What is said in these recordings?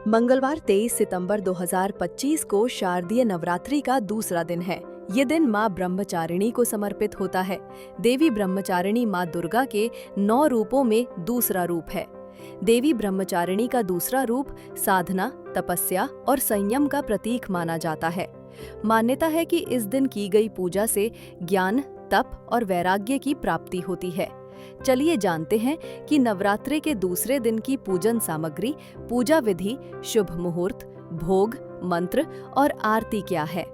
मंगलवार 23 सितंबर 2025 को शारदीय नवरात्रि का दूसरा दिन है। ये दिन माँ ब्रह्मचारिणी को समर्पित होता है। देवी ब्रह्मचारिणी माँ दुर्गा के 9 रूपों में दूसरा रूप है। देवी ब्रह्मचारिणी का दूसरा रूप साधना, तपस्या और संयम का प्रतीक माना जाता है। मान्यता है कि इस दिन की गई पूजा से ज्ञान, तप और वैराग्य की प्राप्ति होती है। चलिए जानते हैं कि नवरात्रि के दूसरे दिन की पूजन सामग्री, पूजा विधि, शुभ मुहूर्त, भोग, मंत्र और आरती क्या है।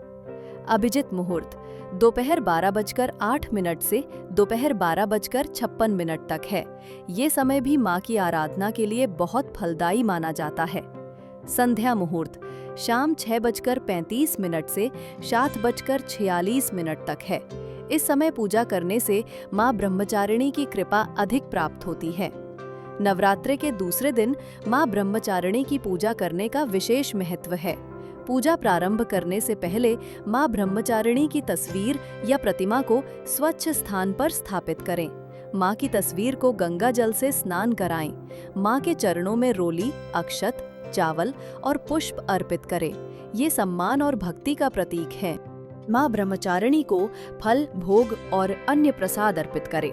अभिजित मुहूर्त दोपहर 12:08 से दोपहर 12:56 तक है। ये समय भी माँ की आराधना के लिए बहुत फलदायी माना जाता है। संध्या मुहूर्त शाम 6:35 से 7:46 तक है। इस समय पूजा करने से माँ ब्रह्मचारिणी की कृपा अधिक प्राप्त होती है। नवरात्रि के दूसरे दिन माँ ब्रह्मचारिणी की पूजा करने का विशेष महत्व है। पूजा प्रारंभ करने से पहले माँ ब्रह्मचारिणी की तस्वीर या प्रतिमा को स्वच्छ स्थान पर स्थापित करें। माँ की तस्वीर को गंगा जल से स्नान कराएं। माँ के चरणों में रोली, अक्षत, चावल और पुष्प अर्पित करें। ये सम्मान और भक्ति का प्रतीक है। माँ ब्रह्मचारिणी को फल, भोग और अन्य प्रसाद अर्पित करें।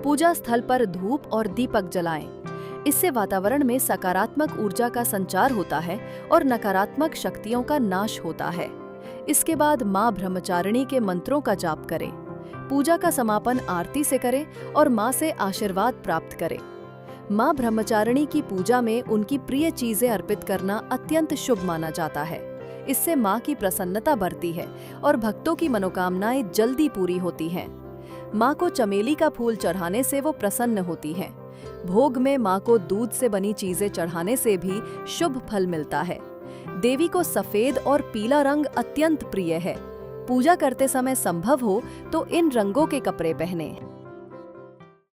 पूजा स्थल पर धूप और दीपक जलाएं। इससे वातावरण में सकारात्मक ऊर्जा का संचार होता है और नकारात्मक शक्तियों का नाश होता है। इसके बाद माँ ब्रह्मचारिणी के मंत्रों का जाप करें। पूजा का समापन आरती से करें और माँ से आशीर्वाद प्राप्त करें। माँ ब्रह्मचारिणी की पूजा में उनकी प्रिय चीजें अर्पित करना अत्यंत शुभ माना जाता है। इससे माँ की प्रसन्नता बढ़ती है और भक्तों की मनोकामनाएं जल्दी पूरी होती हैं। माँ को चमेली का फूल चढ़ाने से वो प्रसन्न होती हैं। भोग में माँ को दूध से बनी चीजें चढ़ाने से भी शुभ फल मिलता है। देवी को सफेद और पीला रंग अत्यंत प्रिय है। पूजा करते समय संभव हो तो इन रंगों के कपड़े पहनें।